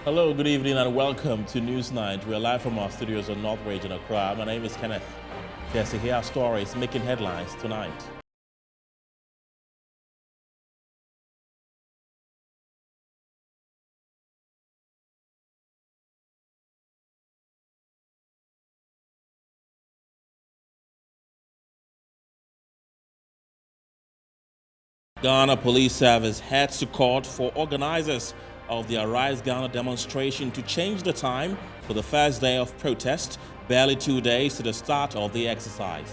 Hello, good evening, and welcome to Newsnight. We are live from our studios on North Region Accra. My name is Kenneth. Yes, to hear our stories making headlines tonight. Ghana Police Service heads to court for organizers of the Arise Ghana demonstration to change the time for the first day of protest, barely 2 days to the start of the exercise.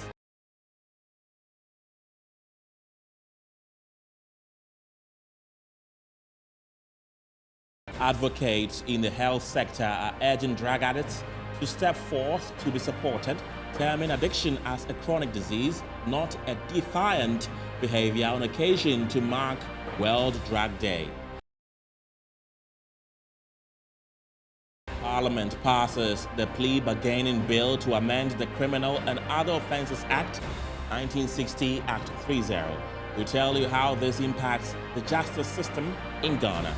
Advocates in the health sector are urging drug addicts to step forth to be supported, terming addiction as a chronic disease, not a defiant behavior, on occasion to mark World Drug Day. Parliament passes the plea bargaining bill to amend the Criminal and Other Offences Act 1960 Act 30. We tell you how this impacts the justice system in Ghana.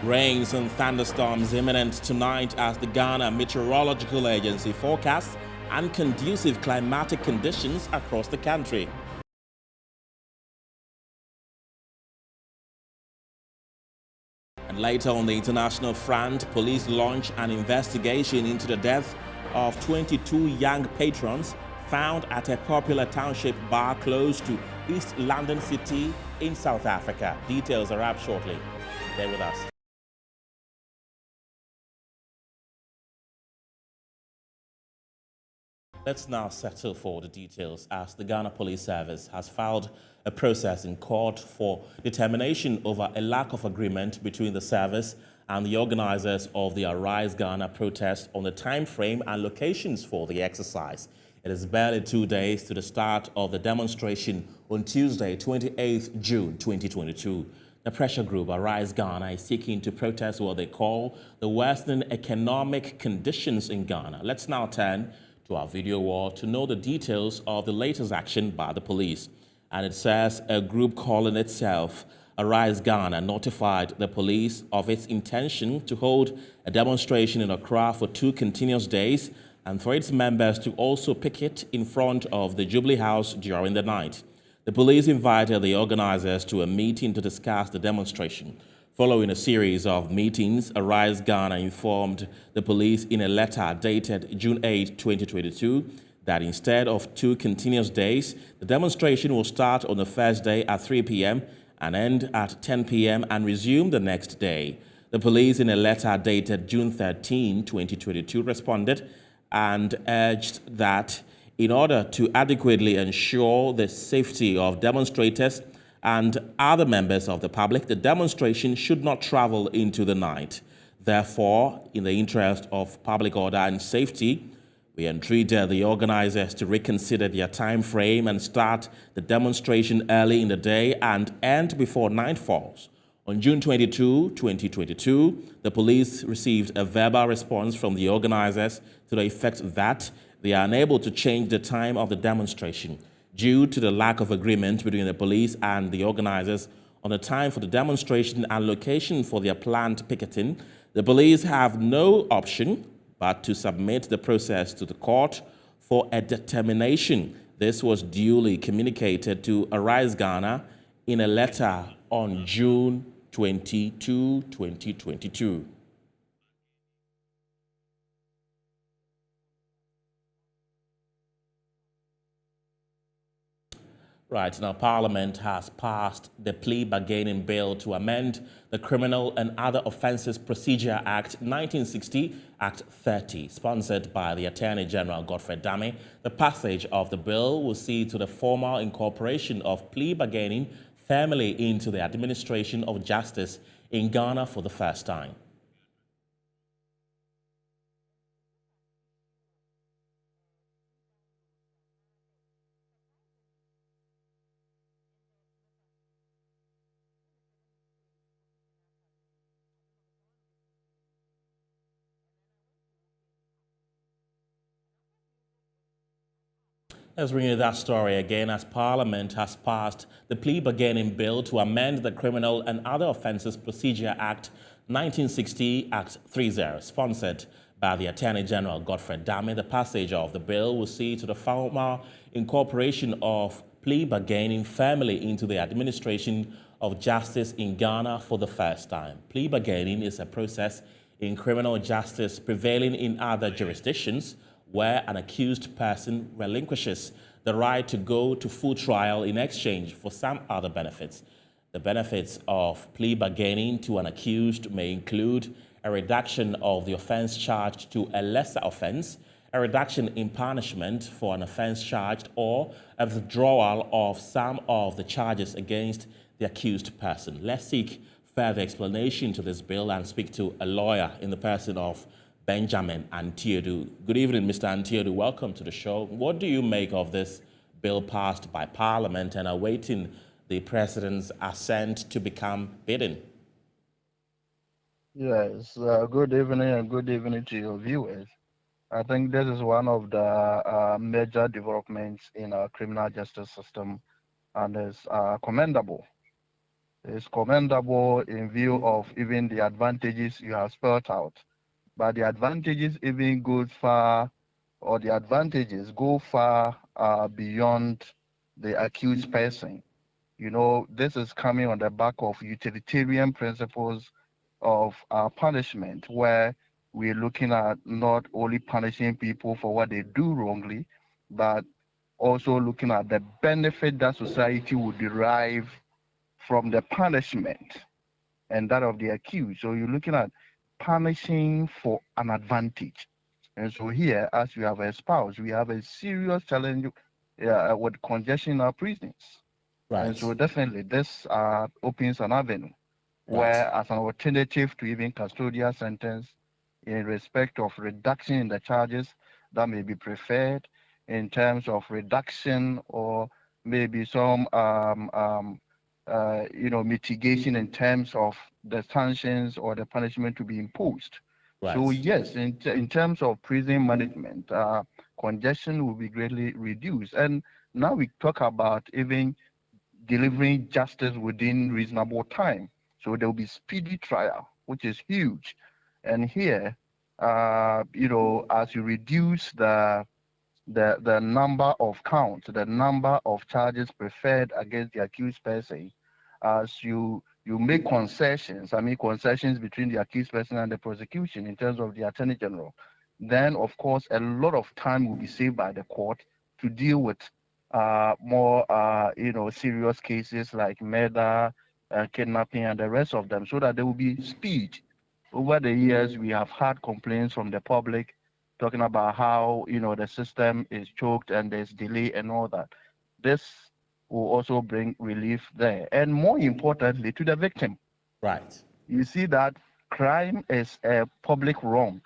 Rains and thunderstorms imminent tonight as the Ghana Meteorological Agency forecasts unconducive climatic conditions across the country. And later on the international front, police launch an investigation into the death of 22 young patrons found at a popular Township bar close to East London City in South Africa. Details are up shortly. Stay with us. Let's now settle for the details as the Ghana Police Service has filed a process in court for determination over a lack of agreement between the service and the organizers of the Arise Ghana protest on the time frame and locations for the exercise. It is barely 2 days to the start of the demonstration on Tuesday, 28th June 2022. The pressure group Arise Ghana is seeking to protest what they call the worsening economic conditions in Ghana. Let's now turn to our video wall to know the details of the latest action by the police. And it says a group calling itself Arise Ghana notified the police of its intention to hold a demonstration in Accra for 2 continuous days and for its members to also picket in front of the Jubilee House during the night. The police invited the organizers to a meeting to discuss the demonstration. Following a series of meetings, Arise Ghana informed the police in a letter dated June 8, 2022, that instead of 2 continuous days, the demonstration will start on the first day at 3 p.m. and end at 10 p.m. and resume the next day. The police, in a letter dated June 13, 2022, responded and urged that in order to adequately ensure the safety of demonstrators and other members of the public, the demonstration should not travel into the night. Therefore, in the interest of public order and safety, we entreated the organizers to reconsider their time frame and start the demonstration early in the day and end before night falls. On June 22, 2022, the police received a verbal response from the organizers to the effect that they are unable to change the time of the demonstration due to the lack of agreement between the police and the organizers on the time for the demonstration and location for their planned picketing. The police have no option but to submit the process to the court for a determination. This was duly communicated to Arise Ghana in a letter on June 22, 2022. Right, now Parliament has passed the plea bargaining bill to amend the Criminal and Other Offences Procedure Act 1960, Act 30, sponsored by the Attorney General Godfred Dame. The passage of the bill will see to the formal incorporation of plea bargaining firmly into the administration of justice in Ghana for the first time. Let's bring you that story again as Parliament has passed the plea bargaining bill to amend the Criminal and Other Offences Procedure Act 1960 Act 30, sponsored by the Attorney General Godfred Dame. The passage of the bill will see to the formal incorporation of plea bargaining firmly into the administration of justice in Ghana for the first time. Plea bargaining is a process in criminal justice prevailing in other jurisdictions where an accused person relinquishes the right to go to full trial in exchange for some other benefits. The benefits of plea bargaining to an accused may include a reduction of the offense charged to a lesser offense, a reduction in punishment for an offense charged, or a withdrawal of some of the charges against the accused person. Let's seek further explanation to this bill and speak to a lawyer in the person of Benjamin Antiedu. Good evening, Mr. Antiedu. Welcome to the show. What do you make of this bill passed by Parliament and awaiting the President's assent to become binding? Yes, good evening and good evening to your viewers. I think this is one of the major developments in our criminal justice system, and is commendable. It's commendable in view of even the advantages you have spelled out. But the advantages even go far, or the advantages go far beyond the accused person. You know, this is coming on the back of utilitarian principles of punishment, where we're looking at not only punishing people for what they do wrongly, but also looking at the benefit that society would derive from the punishment and that of the accused. So you're looking at punishing for an advantage. And so here, as we have espoused, we have a serious challenge with congestion in our prisons. Right. And so definitely this opens an avenue where, as an alternative to even custodial sentence, in respect of reduction in the charges that may be preferred, in terms of reduction or maybe some mitigation in terms of the sanctions or the punishment to be imposed. Right. So yes, in terms of prison management, congestion will be greatly reduced. And now we talk about even delivering justice within reasonable time. So there will be speedy trial, which is huge. And here, as you reduce the number of counts, the number of charges preferred against the accused person, as you make concessions, concessions between the accused person and the prosecution in terms of the Attorney General, then of course a lot of time will be saved by the court to deal with more serious cases like murder, kidnapping, and the rest of them, so that there will be speed. Over the years, we have had complaints from the public talking about how the system is choked and there's delay and all that. This will also bring relief there, and more importantly, to the victim. Right. You see that crime is a public wrong,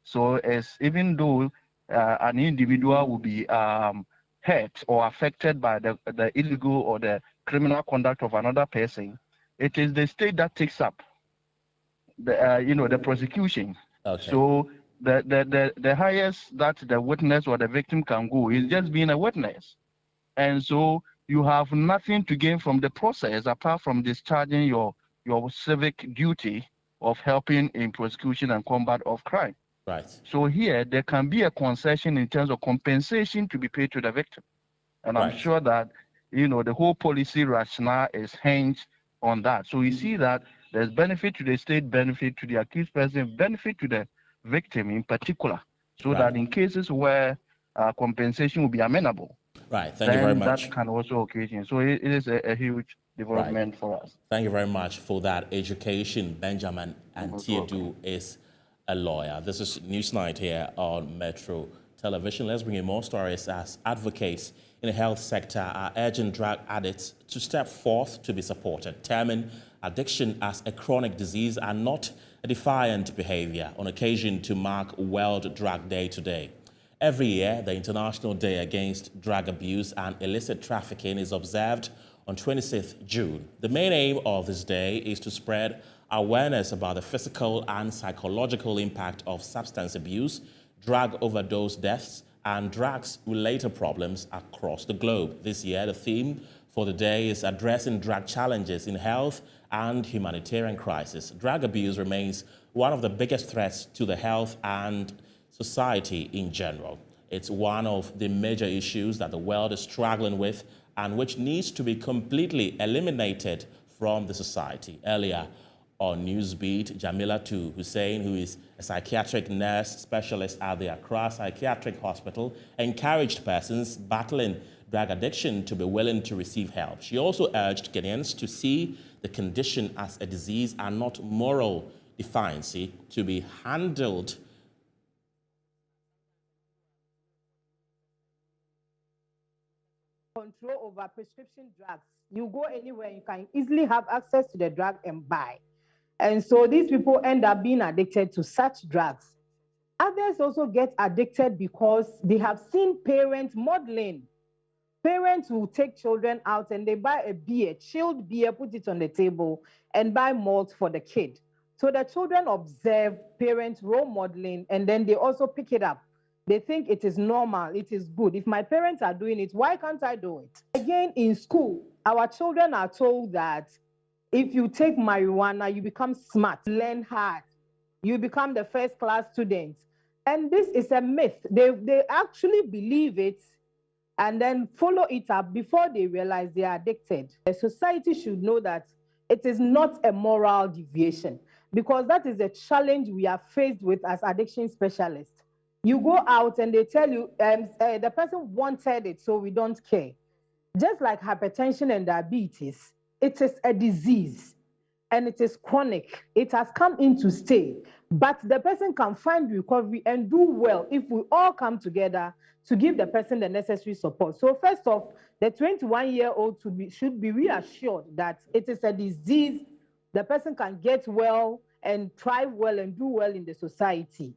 so as even though an individual will be hurt or affected by the illegal or the criminal conduct of another person, it is the state that takes up the prosecution. Okay. So the highest that the witness or the victim can go is just being a witness. And so you have nothing to gain from the process apart from discharging your civic duty of helping in prosecution and combat of crime. Right. So here there can be a concession in terms of compensation to be paid to the victim. And I'm sure that the whole policy rationale is hinged on that. So you see that there's benefit to the state, benefit to the accused person, benefit to the victim in particular, so that in cases where compensation will be amenable, right, thank you very much. That can also occasion. So it is a huge development for us. Thank you very much for that education. Benjamin Antiedu is a lawyer. This is Newsnight here on Metro Television. Let's bring you more stories as advocates in the health sector are urging drug addicts to step forth to be supported, terming addiction as a chronic disease and not a defiant behavior, on occasion to mark World Drug Day today. Every year, the International Day Against Drug Abuse and Illicit Trafficking is observed on 26th June. The main aim of this day is to spread awareness about the physical and psychological impact of substance abuse, drug overdose deaths, and drugs-related problems across the globe. This year, the theme for the day is addressing drug challenges in health and humanitarian crisis. Drug abuse remains one of the biggest threats to the health and society in general. It's one of the major issues that the world is struggling with and which needs to be completely eliminated from the society. Earlier on Newsbeat, Jamilatu Hussein, who is a psychiatric nurse specialist at the Accra Psychiatric Hospital, encouraged persons battling drug addiction to be willing to receive help. She also urged Ghanaians to see the condition as a disease and not moral defiancy to be handled control over prescription drugs. You go anywhere, you can easily have access to the drug and buy. And so these people end up being addicted to such drugs. Others also get addicted because they have seen parents modeling. Parents will take children out and they buy a beer, chilled beer, put it on the table, and buy malt for the kid. So the children observe parents role modeling, and then they also pick it up. They think it is normal, it is good. If my parents are doing it, why can't I do it? Again, in school, our children are told that if you take marijuana, you become smart, learn hard, you become the first class student. And this is a myth. They actually believe it and then follow it up before they realize they are addicted. The society should know that it is not a moral deviation, because that is a challenge we are faced with as addiction specialists. You go out and they tell you the person wanted it, so we don't care. Just like hypertension and diabetes, it is a disease and it is chronic. It has come in to stay, but the person can find recovery and do well if we all come together to give the person the necessary support. So first off, the 21-year-old should be reassured that it is a disease. The person can get well and thrive well and do well in the society.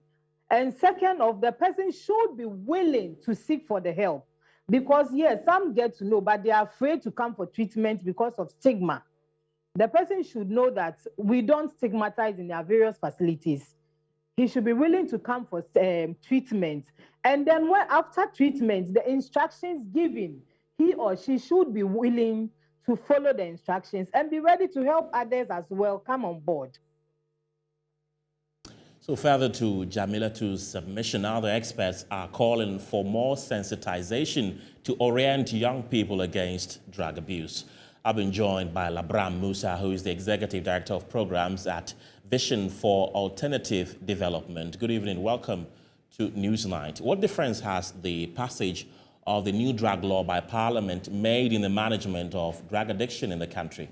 And second off, the person should be willing to seek for the help. Because yes, some get to know, but they are afraid to come for treatment because of stigma. The person should know that we don't stigmatize in our various facilities. He should be willing to come for treatment. And then after treatment, the instructions given, he or she should be willing to follow the instructions and be ready to help others as well come on board. So further to Jamilatu's submission, other experts are calling for more sensitization to orient young people against drug abuse. I've been joined by Labram Musa, who is the Executive Director of Programs at Vision for Alternative Development. Good evening. Welcome to Newsnight. What difference has the passage of the new drug law by Parliament made in the management of drug addiction in the country?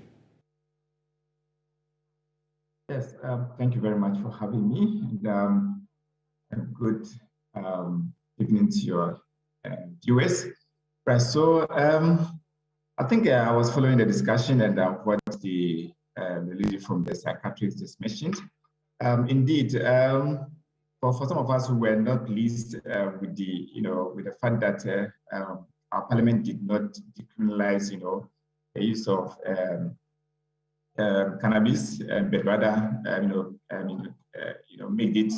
Yes, thank you very much for having me, and good evening to your viewers. Right, so I think I was following the discussion and what the lady from the psychiatrist just mentioned. Indeed, for some of us who were not pleased with the fact that our parliament did not decriminalize, the use of cannabis, but rather, made it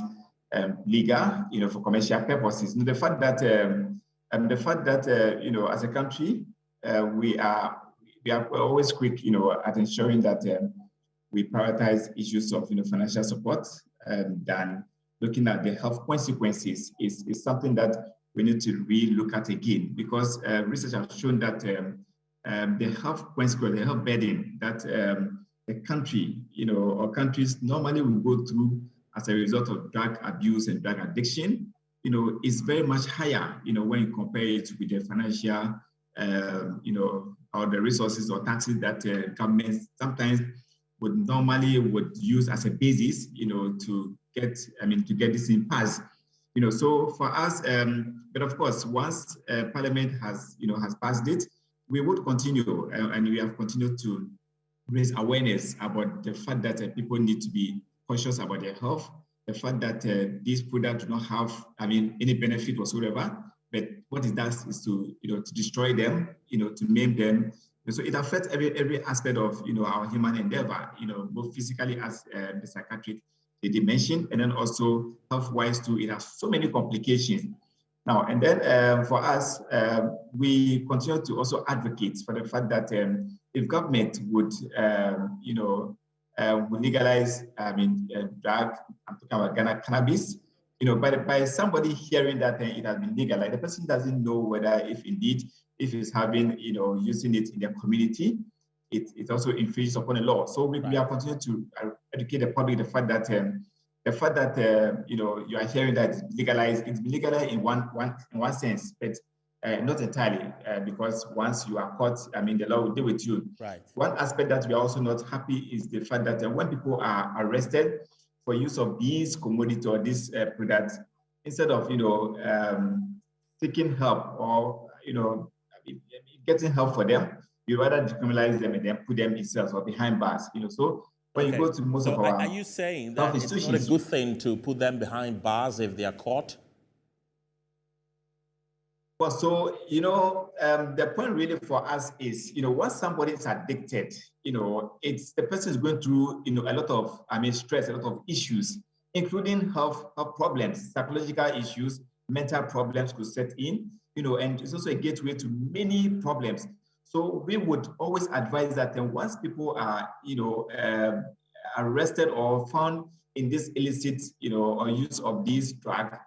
legal, for commercial purposes. The fact that, as a country, we are always quick, at ensuring that we prioritize issues of, financial support than looking at the health consequences is something that we need to re-look at again, because research has shown that the health consequence, the health burden that a country, or countries normally will go through as a result of drug abuse and drug addiction, is very much higher, when you compare it with the financial, or the resources or taxes that governments sometimes would use as a basis, to get this in pass. So for us, but of course, once Parliament has passed it, we would continue, and we have continued to raise awareness about the fact that people need to be conscious about their health, the fact that these products do not have, any benefit whatsoever, but what it does is to destroy them, to maim them. So it affects every aspect of, our human endeavor, both physically as the psychiatric they mentioned, and then also health-wise too. It has so many complications. Now, and then for us, we continue to also advocate for the fact that if government would, would legalize, drug, I'm talking about Ghana cannabis, by somebody hearing that it has been legalized, the person doesn't know whether if it's having, using it in their community, it also infringes upon the law. So we are continuing to educate the public the fact that you are hearing that it's legalized in one sense, but not entirely, because once you are caught, the law will deal with you. Right. One aspect that we are also not happy is the fact that when people are arrested for use of these commodities or these products, instead of seeking help or getting help for them, you rather decriminalize them and then put them in cells or behind bars. So when you go to most of our are you saying that it's not a good thing to put them behind bars if they are caught? Well, so, the point really for us is, once somebody is addicted, it's the person is going through, a lot of, stress, a lot of issues, including health problems, psychological issues, mental problems could set in, and it's also a gateway to many problems. So we would always advise that once people are, arrested or found in this illicit, or use of these drugs,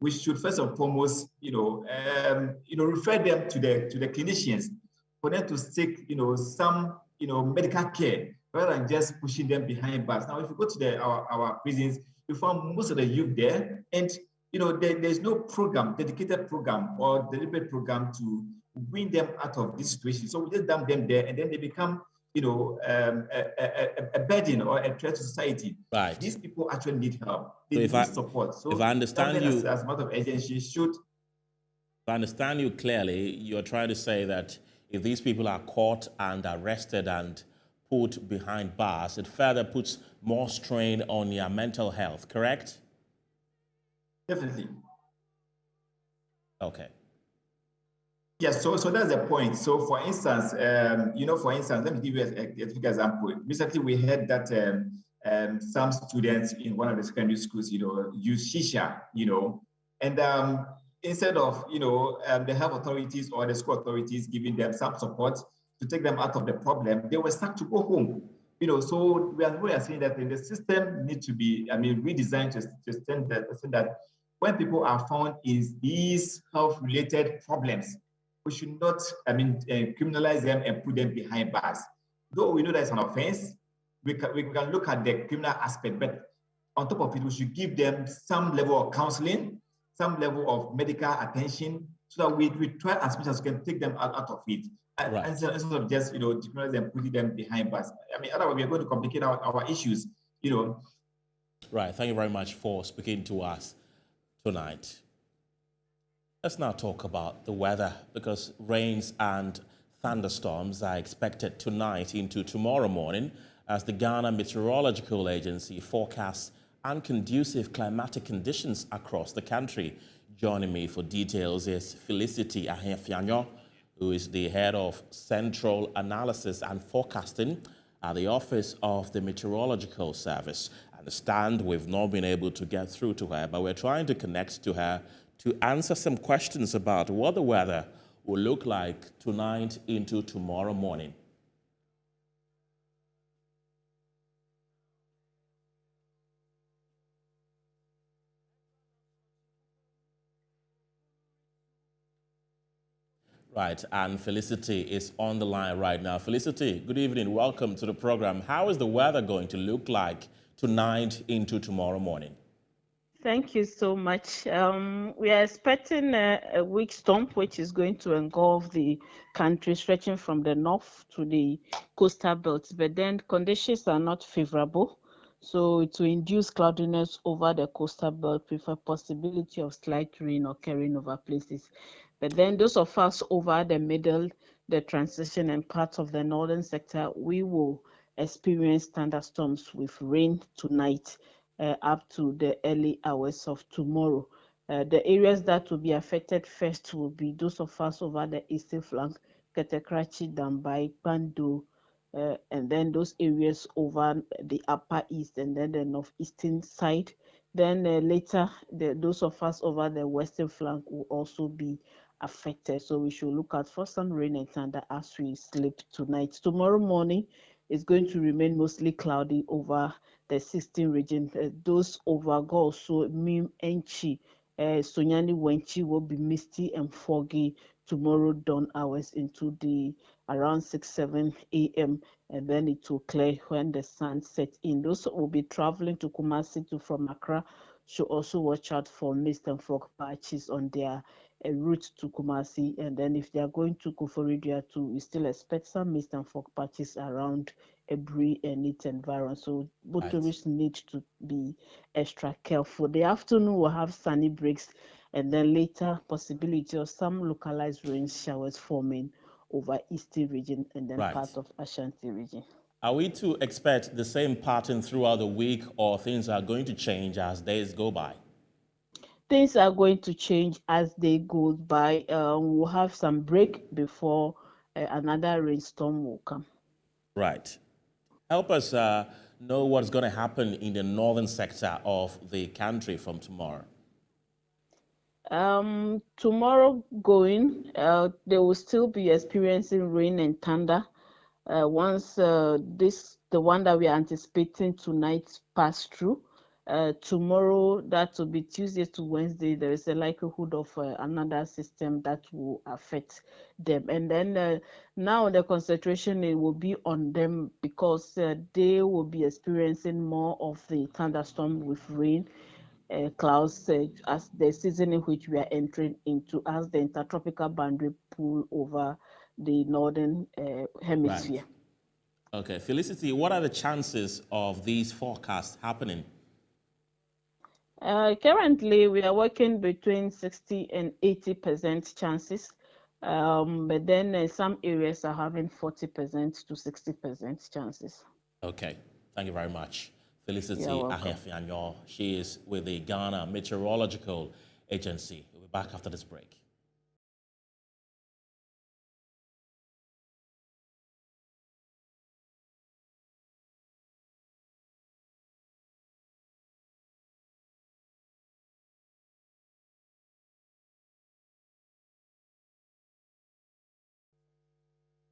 we should first and foremost, refer them to the clinicians for them to seek, some, medical care rather than just pushing them behind bars. Now, if you go to our prisons, you find most of the youth there, and there's no dedicated program or deliberate program to bring them out of this situation. So we just dump them there, and then they become, a burden or a threat to society. Right. These people actually need help. They need support. So if I understand you, as a matter of agency, should. If I understand you clearly, you're trying to say that if these people are caught and arrested and put behind bars, it further puts more strain on their mental health, correct? Definitely. Okay. Yes, so that's the point. So for instance, let me give you a quick example. Recently, we heard that some students in one of the secondary schools, use shisha, and instead of, the health authorities or the school authorities giving them some support to take them out of the problem, they were stuck to go home. So we are saying that the system needs to be, redesigned to extend that when people are found in these health-related problems, we should not, criminalize them and put them behind bars. Though we know that's an offense, we can look at the criminal aspect, but on top of it, we should give them some level of counseling, some level of medical attention, so that we try as much as we can take them out of it. Right. Instead of just, decriminalize them, putting them behind bars. Otherwise we are going to complicate our issues, Right. Thank you very much for speaking to us tonight. Let's now talk about the weather, because rains and thunderstorms are expected tonight into tomorrow morning as the Ghana Meteorological Agency forecasts unconducive climatic conditions across the country. Joining me for details is Felicity Ahemfianyo, who is the head of Central Analysis and Forecasting at the Office of the Meteorological Service. I understand we've not been able to get through to her, but we're trying to connect to her to answer some questions about what the weather will look like tonight into tomorrow morning. Right, and Felicity is on the line right now. Felicity, good evening. Welcome to the program. How is the weather going to look like tonight into tomorrow morning? Thank you so much. We are expecting a weak storm, which is going to engulf the country, stretching from the north to the coastal belts. But then conditions are not favorable, so it will induce cloudiness over the coastal belt with a possibility of slight rain occurring over places. But then those of us over the middle, the transition and parts of the northern sector, we will experience thunderstorms with rain tonight. Up to the early hours of tomorrow. The areas that will be affected first will be those of us over the eastern flank, Ketekrachi, Dambai, Pando, and then those areas over the upper east and then the northeastern side, Then later, those of us over the western flank will also be affected. So we should look out for some rain and thunder as we sleep tonight. Tomorrow morning is going to remain mostly cloudy over the 16 region. Those over Goso, Mim, Enchi, Sonyani, Wenchi will be misty and foggy tomorrow dawn hours into the around 6-7 a.m. and then it will clear when the sun sets in. Those who will be traveling to Kumasi from Accra should also watch out for mist and fog patches on their route to Kumasi. And then if they are going to Koforidua too, we still expect some mist and fog patches around Ebri and its environment. So motorists need to be extra careful. The afternoon will have sunny breaks and then later possibility of some localized rain showers forming over eastern region and then part of Ashanti region. Are we to expect the same pattern throughout the week, or things are going to change as days go by? Things are going to change as they go by. We'll have some break before another rainstorm will come. Right. Help us know what's going to happen in the northern sector of the country from tomorrow. Tomorrow going, they will still be experiencing rain and thunder. Once the one that we are anticipating tonight pass through, tomorrow, that will be Tuesday to Wednesday, there is a likelihood of another system that will affect them. And then now the concentration it will be on them because they will be experiencing more of the thunderstorm with rain. Clouds as the season in which we are entering into as the intertropical boundary pull over the northern hemisphere. Right. Okay, Felicity, what are the chances of these forecasts happening? Currently, we are working between 60 and 80% chances, but then some areas are having 40% to 60% chances. Okay, thank you very much. Felicity Ahefyanyo, she is with the Ghana Meteorological Agency. We'll be back after this break.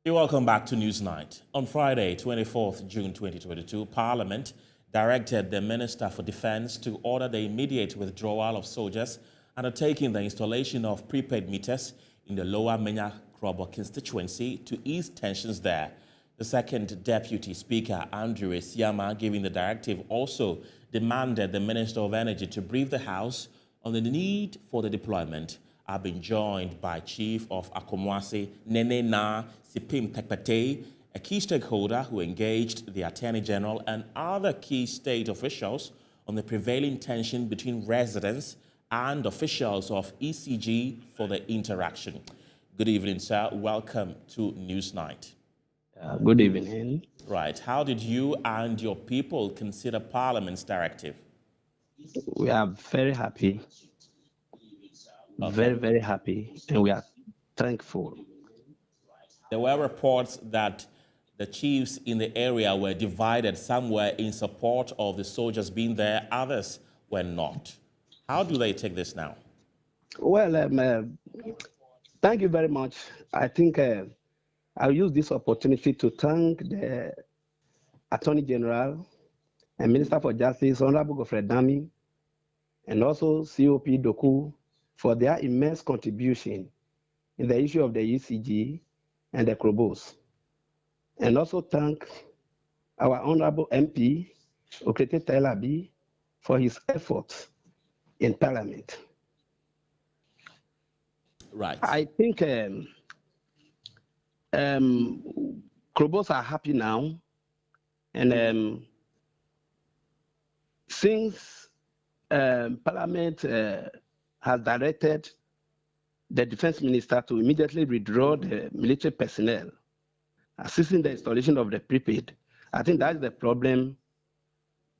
You're welcome back to Newsnight. On Friday, 24th June 2022, Parliament directed the Minister for Defense to order the immediate withdrawal of soldiers undertaking the installation of prepaid meters in the Lower Menya Krobo constituency to ease tensions there. The second Deputy Speaker, Andrew Esiama, giving the directive, also demanded the Minister of Energy to brief the House on the need for the deployment. I've been joined by Chief of Akomwase, Nene Na Sipim Tekpete, a key stakeholder who engaged the Attorney General and other key state officials on the prevailing tension between residents and officials of ECG for the interaction. Good evening, sir. Welcome to Newsnight. Good evening. Right. How did you and your people consider Parliament's directive? We are very happy. Okay. Very, very happy, and we are thankful. There were reports that the chiefs in the area were divided. Some were in support of the soldiers being there, others were not. How do they take this now? Well, thank you very much. I think I'll use this opportunity to thank the Attorney General and Minister for Justice, Honorable Godfrey Dami, and also COP Doku for their immense contribution in the issue of the ECG and the Krobos. And also thank our Honorable MP, Okrete Tailabi, for his efforts in Parliament. Right. I think Krobos are happy now. And since Parliament has directed the Defense Minister to immediately withdraw the military personnel assisting the installation of the prepaid, I think that's the problem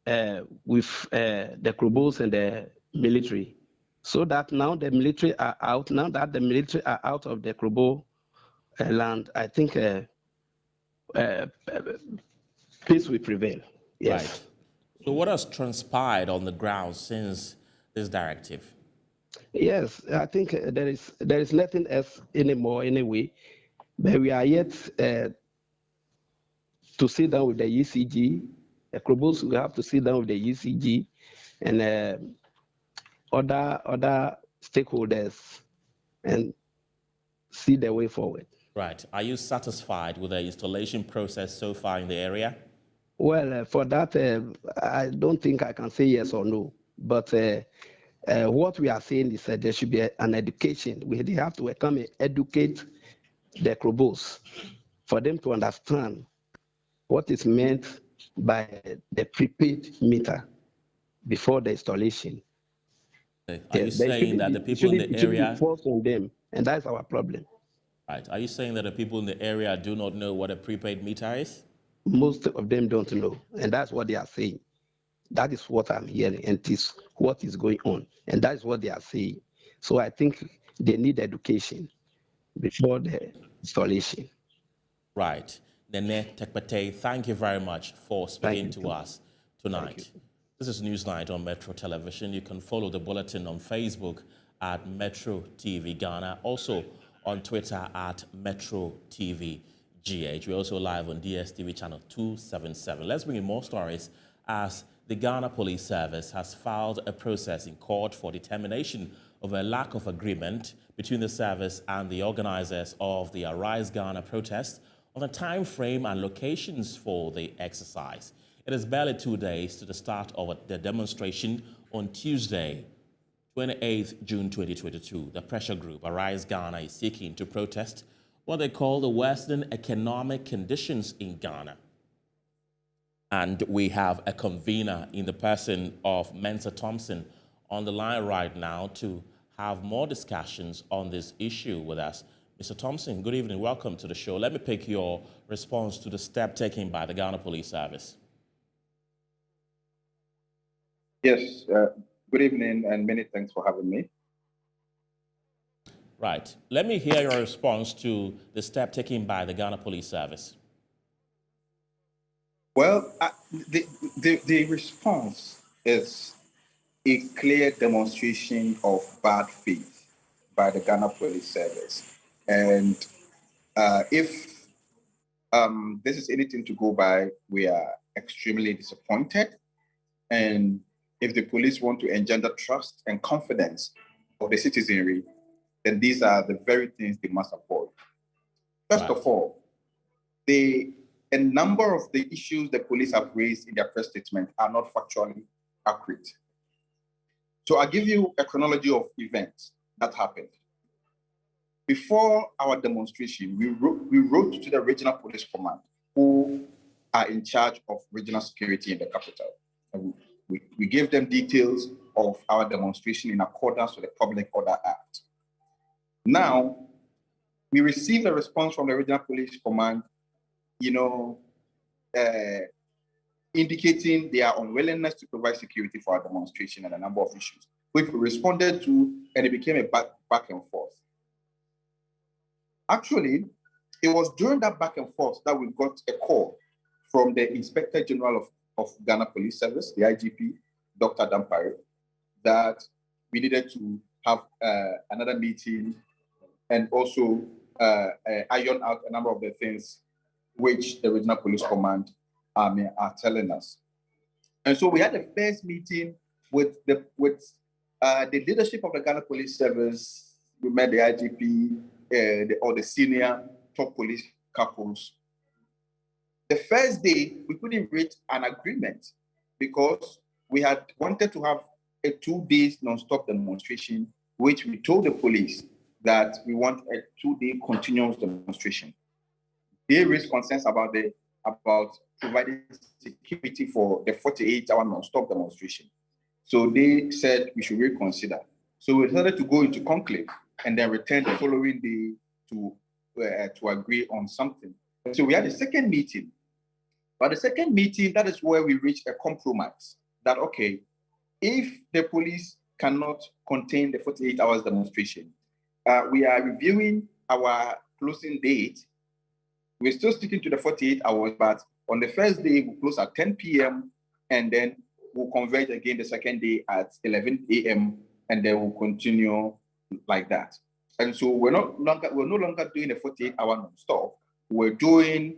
with the Krobos and the military. So that now the military are out, now that the military are out of the Krobo land, I think peace will prevail. Yes. Right. So what has transpired on the ground since this directive? Yes, I think there is nothing else anymore anyway, but we are yet to sit down with the ECG. Krobos will have to sit down with the ECG and other stakeholders and see the way forward. Right. Are you satisfied with the installation process so far in the area? Well, for that, I don't think I can say yes or no. But what we are saying is that there should be an education. They have to come and educate the Krobos for them to understand what is meant by the prepaid meter before the installation. Are you saying that the people in the It shouldn't be area, forced on them, and that's our problem. right? Are you saying that the people in the area do not know what a prepaid meter is? Most of them don't know, and that's what they are saying. That is what I'm hearing, and it is what is going on, and that's what they are saying. So I think they need education before the installation. Right. Nene Tekpete, thank you very much for speaking to us tonight. This is Newsnight on Metro Television. You can follow the bulletin on Facebook at Metro TV Ghana, also on Twitter at Metro TV GH. We're also live on DSTV channel 277. Let's bring in more stories as the Ghana Police Service has filed a process in court for determination of a lack of agreement between the service and the organizers of the Arise Ghana protest on the time frame and locations for the exercise. It is barely 2 days to the start of the demonstration on Tuesday, 28th June 2022. The pressure group Arise Ghana is seeking to protest what they call the worsening economic conditions in Ghana. And we have a convener in the person of Mensa Thompson on the line right now to have more discussions on this issue with us. Mr. Thompson, good evening. Welcome to the show. Let me pick your response to the step taken by the Ghana Police Service. Yes, good evening and many thanks for having me. Right. Let me hear your response to the step taken by the Ghana Police Service. Well, the response is a clear demonstration of bad faith by the Ghana Police Service. And if this is anything to go by, we are extremely disappointed. And if the police want to engender trust and confidence of the citizenry, then these are the very things they must avoid. First of all, a number of the issues the police have raised in their press statement are not factually accurate. So I'll give you a chronology of events that happened. Before our demonstration, we wrote to the regional police command, who are in charge of regional security in the capital. And we gave them details of our demonstration in accordance with the Public Order Act. Now, we received a response from the regional police command, indicating their unwillingness to provide security for our demonstration and a number of issues, which we responded to, and it became a back and forth. Actually, it was during that back and forth that we got a call from the Inspector General of Ghana Police Service, the IGP, Dr. Dampare, that we needed to have another meeting and also iron out a number of the things which the regional police command are telling us. And so we had the first meeting with the leadership of the Ghana Police Service. We met the IGP, or the senior top police couples. The first day, we couldn't reach an agreement because we had wanted to have a 2 days non-stop demonstration, which we told the police that we want a 2-day continuous demonstration. They raised concerns about providing security for the 48-hour non-stop demonstration. So they said we should reconsider. So we decided to go into conclave and then return the following day to agree on something. So we had a second meeting. But the second meeting, that is where we reached a compromise that, okay, if the police cannot contain the 48 hours demonstration, we are reviewing our closing date. We're still sticking to the 48 hours, but on the first day, we close at 10 p.m. and then we'll converge again the second day at 11 a.m. and then we'll continue like that. And so we're no longer doing a 48-hour non-stop. We're doing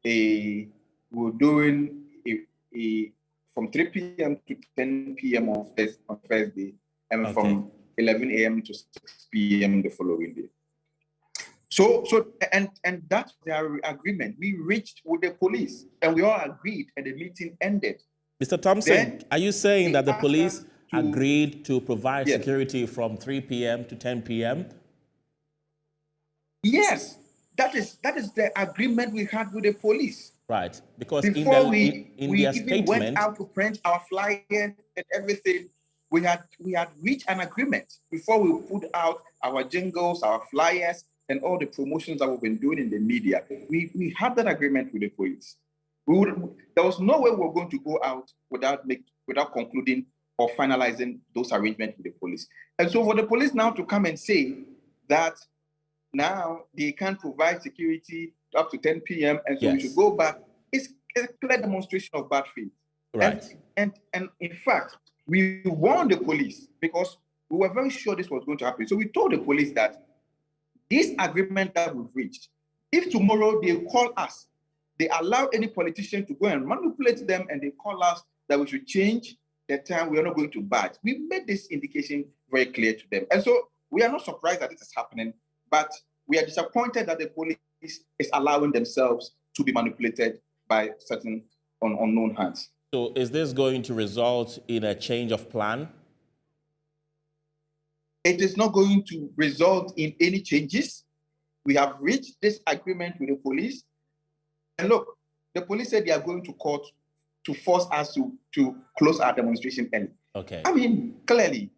a from 3 p.m. to 10 p.m. on Thursday, and from 11 a.m. to 6 p.m. the following day. So that's the agreement we reached with the police, and we all agreed, and the meeting ended. Mr. Thompson, Then are you saying that the police agreed to provide Yes. security from 3 p.m. to 10 p.m.? Yes, that is the agreement we had with the police. Right, because Before in we their even went statement, out to print our flyers and everything, we had reached an agreement before we put out our jingles, our flyers, and all the promotions that we've been doing in the media. We had that agreement with the police. There was no way we were going to go out without concluding or finalizing those arrangements with the police. And so for the police now to come and say that now they can't provide security up to 10 p.m. and so we should go back, it's a clear demonstration of bad faith. Right. And in fact, we warned the police because we were very sure this was going to happen. So we told the police that this agreement that we've reached, if tomorrow they call us, they allow any politician to go and manipulate them and they call us that we should change the time, we are not going to budge. We made this indication very clear to them. And so we are not surprised that this is happening, but we are disappointed that the police is allowing themselves to be manipulated by certain unknown hands. So is this going to result in a change of plan? It is not going to result in any changes. We have reached this agreement with the police. And look, the police said they are going to court to force us to close our demonstration early. Okay. I mean, clearly,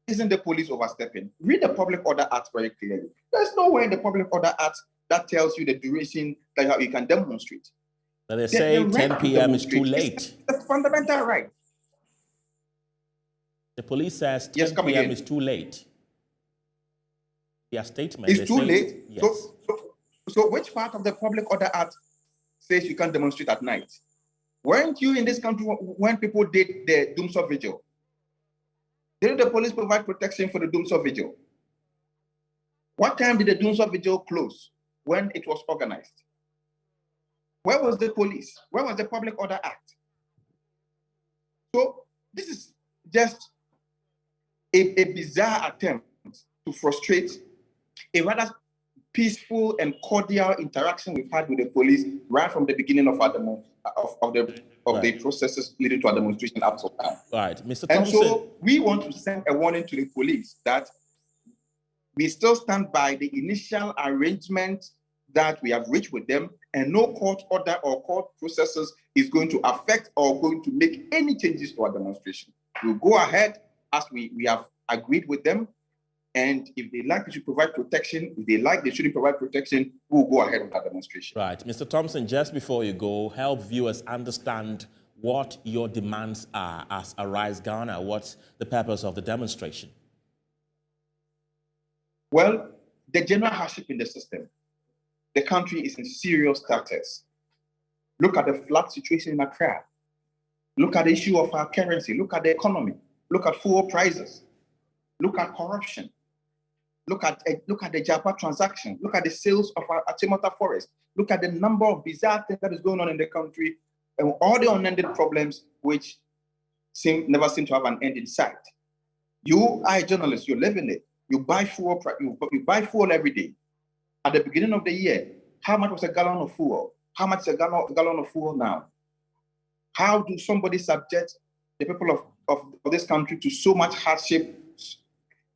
isn't the police overstepping? Read the Public Order Act very clearly. There's nowhere in the Public Order Act that tells you the duration that you can demonstrate. But they say 10 p.m. is too late. It's a fundamental right. The police says 10 Yes, come p.m. again. is too late. Their statement. It's too late. Yes. So which part of the Public Order Act says you can't demonstrate at night? Weren't you in this country when people did the Doomsday Vigil? Didn't the police provide protection for the Doomsday Vigil? What time did the Doomsday Vigil close when it was organized? Where was the police? Where was the Public Order Act? So this is just a bizarre attempt to frustrate a rather peaceful and cordial interaction we've had with the police right from the beginning of our the processes leading to our demonstration up to now. Right, Mr. And Thompson. so we want to send a warning to the police that we still stand by the initial arrangement that we have reached with them, and no court order or court processes is going to affect or going to make any changes to our demonstration. We'll go ahead as we have agreed with them. And if they like, we should provide protection. If they like, they shouldn't provide protection. We'll go ahead with our demonstration. Right. Mr. Thompson, just before you go, help viewers understand what your demands are as Arise Ghana. What's the purpose of the demonstration? Well, the general hardship in the system. The country is in serious tatters. Look at the flood situation in Accra. Look at the issue of our currency. Look at the economy. Look at fuel prices. Look at corruption. Look at the Japa transaction. Look at the sales of our Achimota forest. Look at the number of bizarre things that is going on in the country, and all the unending problems which never seem to have an end in sight. You are a journalist. You live in it. You buy fuel. You buy fuel every day. At the beginning of the year, how much was a gallon of fuel? How much is a gallon of fuel now? How do somebody subject the people of this country to so much hardship?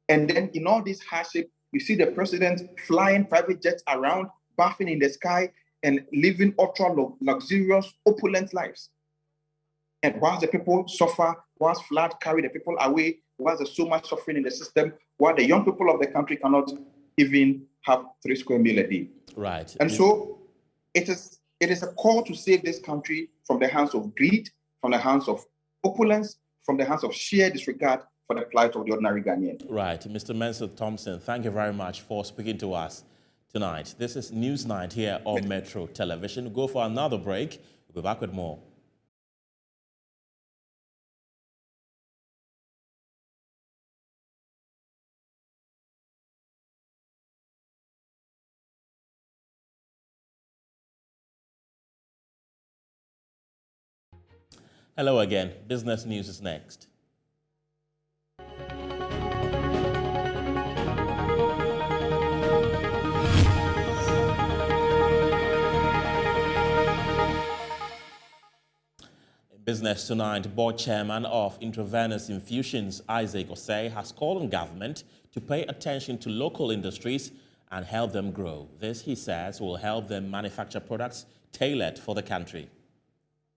And then in all this hardship, you see the president flying private jets around, bathing in the sky, and living ultra luxurious, opulent lives. And whilst the people suffer, whilst flood carry the people away, whilst there's so much suffering in the system, while the young people of the country cannot even have 3 square meals a day. Right. And so it is a call to save this country from the hands of greed, from the hands of opulence, from the hands of sheer disregard for the plight of the ordinary Ghanaian. Right. Mr. Mensah Thompson, thank you very much for speaking to us tonight. This is News Night here on Metro Television. We'll go for another break. We'll be back with more. Hello again. Business news is next. Business Tonight, board chairman of Intravenous Infusions, Isaac Osei, has called on government to pay attention to local industries and help them grow. This, he says, will help them manufacture products tailored for the country.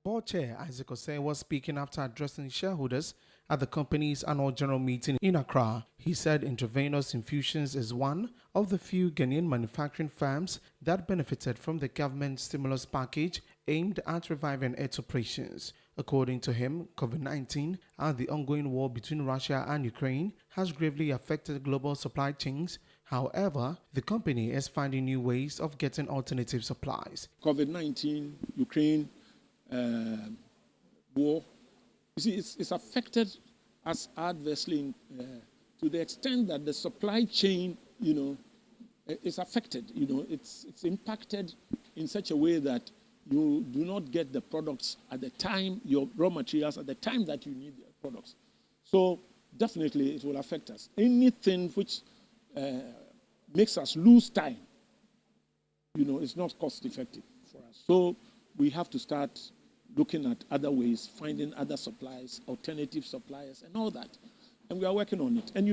Board Chair Isaac Osei was speaking after addressing shareholders at the company's annual general meeting in Accra. He said Intravenous Infusions is one of the few Ghanaian manufacturing firms that benefited from the government stimulus package aimed at reviving its operations. According to him, COVID-19 and the ongoing war between Russia and Ukraine has gravely affected global supply chains. However, the company is finding new ways of getting alternative supplies. COVID-19, Ukraine, war, you see, it's affected us adversely to the extent that the supply chain, is affected. It's impacted in such a way that you do not get the products at the time, your raw materials at the time that you need the products. So definitely it will affect us. Anything which makes us lose time, is not cost effective for us. So we have to start looking at other ways, finding other supplies, alternative suppliers, and all that. And we are working on it. And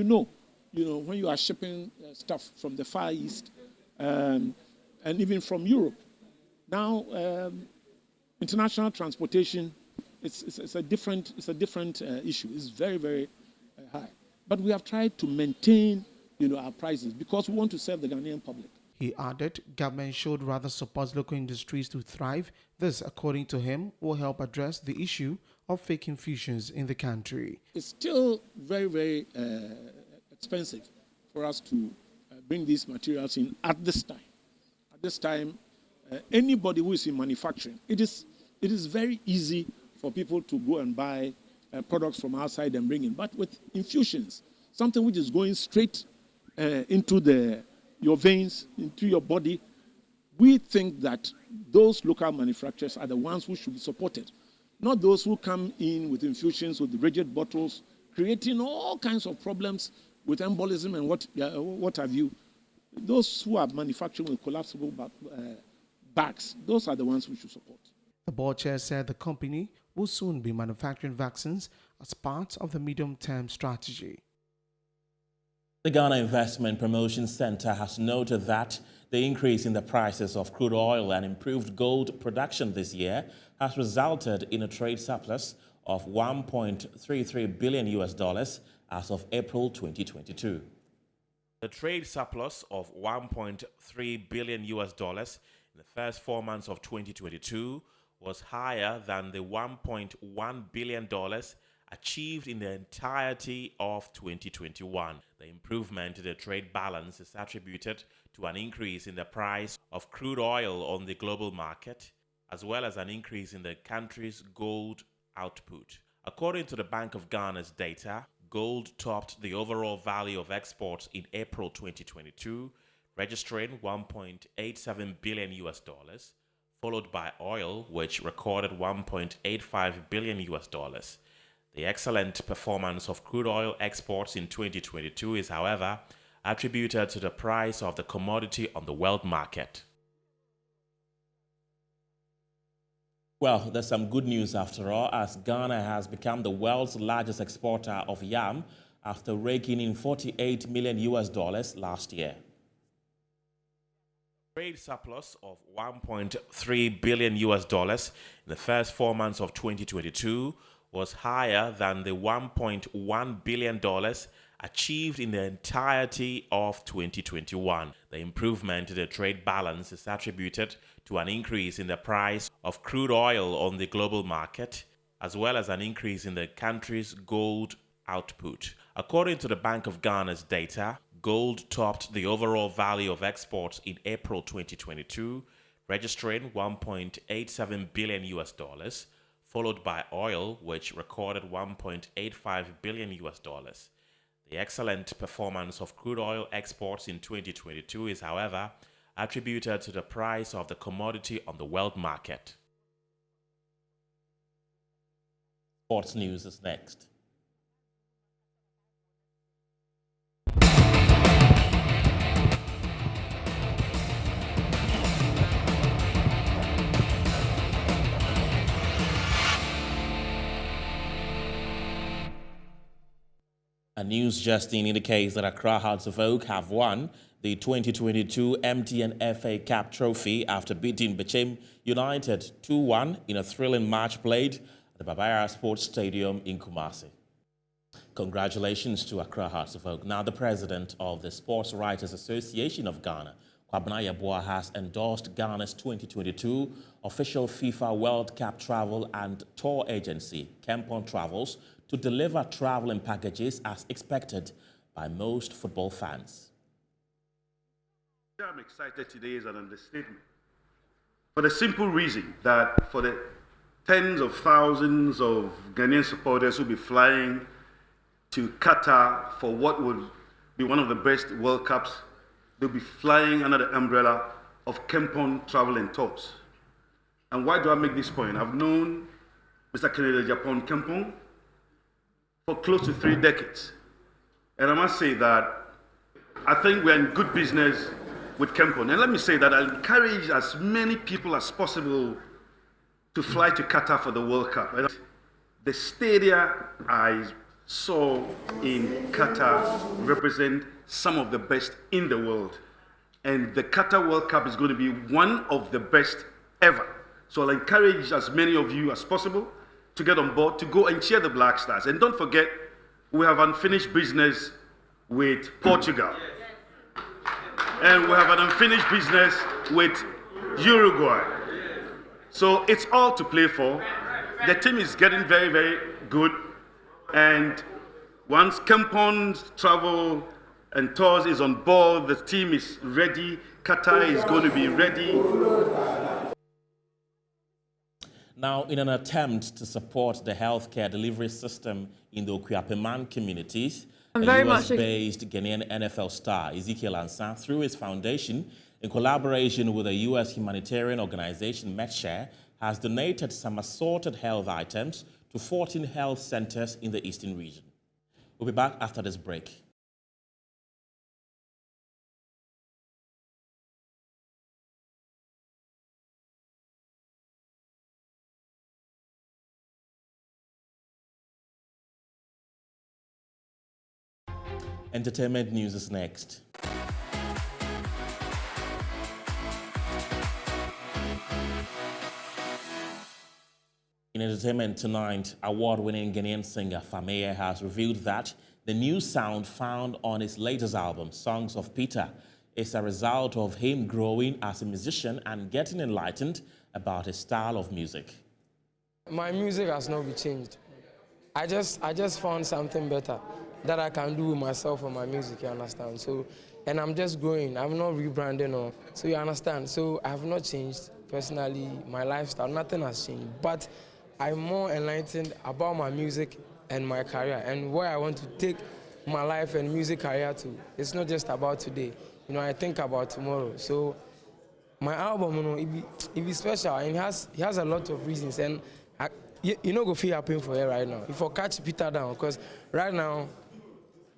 when you are shipping stuff from the Far East and even from Europe, now international transportation, it's a different issue. It's very, very high. But we have tried to maintain, our prices because we want to serve the Ghanaian public. He added, government should rather support local industries to thrive. This, according to him, will help address the issue of fake infusions in the country. It's still very, very expensive for us to bring these materials in at this time. At this time, anybody who is in manufacturing, it is very easy for people to go and buy products from outside and bring in. But with infusions, something which is going straight into your veins, into your body, we think that those local manufacturers are the ones who should be supported, not those who come in with infusions with rigid bottles, creating all kinds of problems with embolism and what have you. Those who are manufacturing with collapsible bags, those are the ones we should support. The board chair said the company will soon be manufacturing vaccines as part of the medium-term strategy. The Ghana Investment Promotion Center has noted that the increase in the prices of crude oil and improved gold production this year has resulted in a trade surplus of $1.33 billion as of April 2022. The trade surplus of $1.3 billion in the first 4 months of 2022 was higher than the $1.1 billion achieved in the entirety of 2021. The improvement in the trade balance is attributed to an increase in the price of crude oil on the global market, as well as an increase in the country's gold output. According to the Bank of Ghana's data, gold topped the overall value of exports in April 2022, registering $1.87 billion, followed by oil, which recorded $1.85 billion. The excellent performance of crude oil exports in 2022 is, however, attributed to the price of the commodity on the world market. Well, there's some good news after all, as Ghana has become the world's largest exporter of yam after raking in $48 million last year. Trade surplus of $1.3 billion in the first 4 months of 2022 was higher than the $1.1 billion achieved in the entirety of 2021. The improvement in the trade balance is attributed to an increase in the price of crude oil on the global market, as well as an increase in the country's gold output. According to the Bank of Ghana's data, gold topped the overall value of exports in April 2022, registering $1.87 billion, followed by oil, which recorded $1.85 billion. The excellent performance of crude oil exports in 2022 is, however, attributed to the price of the commodity on the world market. Sports news is next. A news just in indicates that Accra Hearts of Oak have won the 2022 MTN FA Cup trophy after beating Bechem United 2-1 in a thrilling match played at the Babaya Sports Stadium in Kumasi. Congratulations to Accra Hearts of Oak. Now, the president of the Sports Writers Association of Ghana, Kwabena Yeboah, has endorsed Ghana's 2022 official FIFA World Cup travel and tour agency, Kempon Travels, to deliver traveling packages as expected by most football fans. I'm excited today is an understatement. For the simple reason that for the tens of thousands of Ghanaian supporters who will be flying to Qatar for what would be one of the best World Cups, they'll be flying under the umbrella of Kempon Travel and Tours. And why do I make this point? I've known Mr. Kennedy Japan Kempon for close to 3 decades. And I must say that I think we're in good business with Kempon. And let me say that I encourage as many people as possible to fly to Qatar for the World Cup. And the stadia I saw in Qatar represent some of the best in the world. And the Qatar World Cup is going to be one of the best ever. So I'll encourage as many of you as possible to get on board, to go and cheer the Black Stars. And don't forget, we have unfinished business with Portugal. And we have an unfinished business with Uruguay. So it's all to play for. The team is getting very, very good. And once Kempon's Travel and Tours is on board, the team is ready. Qatar is going to be ready. Now, in an attempt to support the healthcare delivery system in the Okuapeman communities, a US-based Ghanaian NFL star, Ezekiel Ansah, through his foundation, in collaboration with the U.S. humanitarian organization MedShare, has donated some assorted health items to 14 health centers in the Eastern region. We'll be back after this break. Entertainment news is next. In entertainment tonight, award-winning Ghanaian singer Fameye has revealed that the new sound found on his latest album, Songs of Peter, is a result of him growing as a musician and getting enlightened about his style of music. My music has not been changed. I just found something better that I can do with myself and my music, you understand? So, and I'm just growing. I'm not rebranding or, so you understand? So I have not changed personally, my lifestyle, nothing has changed. But I'm more enlightened about my music and my career and where I want to take my life and music career to. It's not just about today. You know, I think about tomorrow. So my album, you know, it be special and it has a lot of reasons. And you know, go feel happy for it right now. If I catch Peter down, because right now,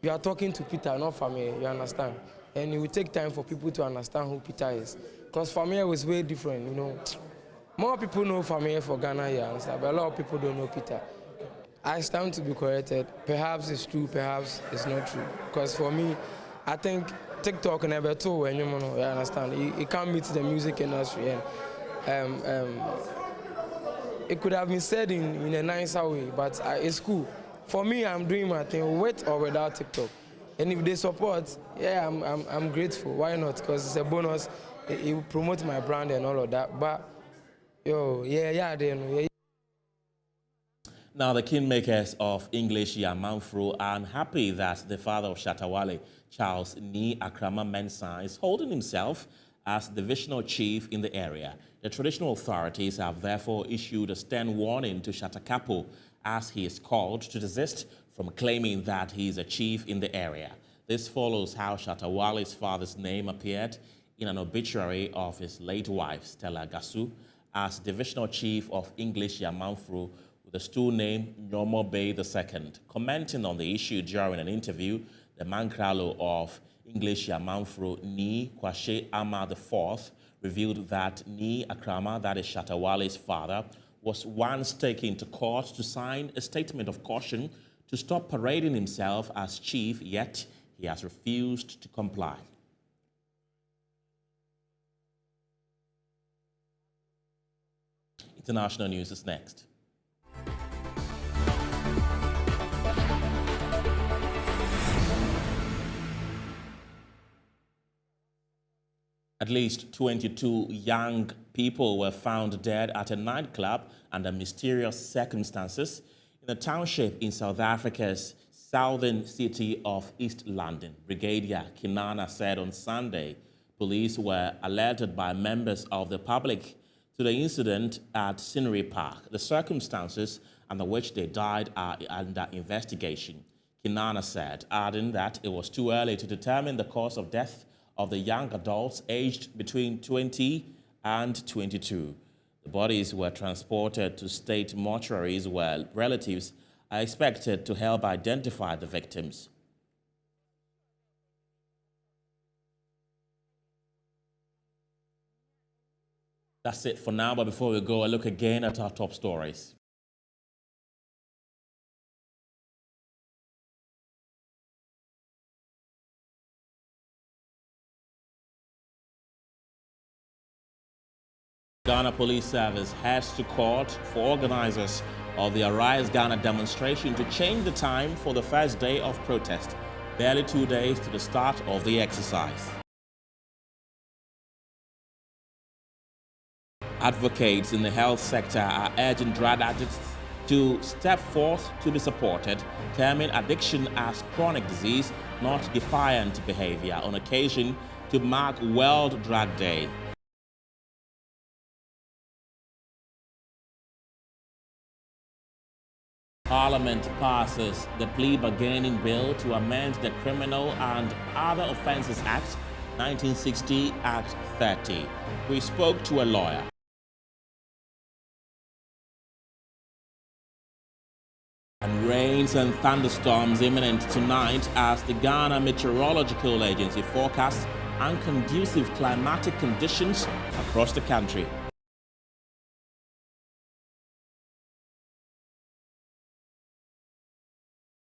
you are talking to Peter, not Fameye, you understand? And it will take time for people to understand who Peter is. Because Fameye was way different, you know. More people know Fameye for Ghana, you understand? But a lot of people don't know Peter. I stand to be corrected. Perhaps it's true, perhaps it's not true. Because for me, I think TikTok never told anyone, you understand? It can't meet the music industry. And it could have been said in a nicer way, but it's cool. For me, I'm doing my thing with or without TikTok. And if they support, yeah, I'm grateful. Why not? Because it's a bonus. It will promote my brand and all of that. But, yo, yeah. Now, the kingmakers of English Yamanfro are unhappy that the father of Shatta Wale, Charles Ni Akrama Mensah, is holding himself as divisional chief in the area. The traditional authorities have therefore issued a stern warning to Shatta Kapo, as he is called, to desist from claiming that he is a chief in the area. This follows how Shatta Wale's father's name appeared in an obituary of his late wife, Stella Gasu, as divisional chief of English Yamanfro, with a stool name Nyomo Bay II. Commenting on the issue during an interview, the Mankralo of English Yamanfro Ni Kwashe Ama IV revealed that Ni Akrama, that is Shatawale's father, was once taken to court to sign a statement of caution to stop parading himself as chief, yet he has refused to comply. International news is next. At least 22 young people were found dead at a nightclub under mysterious circumstances in a township in South Africa's southern city of East London. Brigadier Kinana said on Sunday police were alerted by members of the public to the incident at Scenery Park. The circumstances under which they died are under investigation, Kinana said, adding that it was too early to determine the cause of death of the young adults aged between 20 and 22. The bodies were transported to state mortuaries where relatives are expected to help identify the victims. That's it for now, but before we go, a look again at our top stories. Ghana Police Service heads to court for organizers of the Arise Ghana demonstration to change the time for the first day of protest, barely 2 days to the start of the exercise. Advocates in the health sector are urging drug addicts to step forth to be supported, terming addiction as chronic disease, not defiant behavior, on occasion to mark World Drug Day. Parliament passes the plea bargaining bill to amend the Criminal and Other Offences Act 1960 Act 30. We spoke to a lawyer. And rains and thunderstorms imminent tonight as the Ghana Meteorological Agency forecasts unconducive climatic conditions across the country.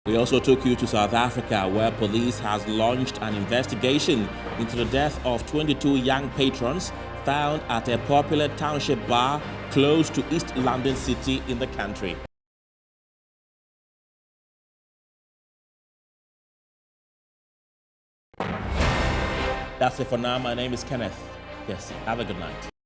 We also took you to South Africa, where police has launched an investigation into the death of 22 young patrons found at a popular township bar close to East London City in the country. That's it for now. My name is Kenneth. Yes, have a good night.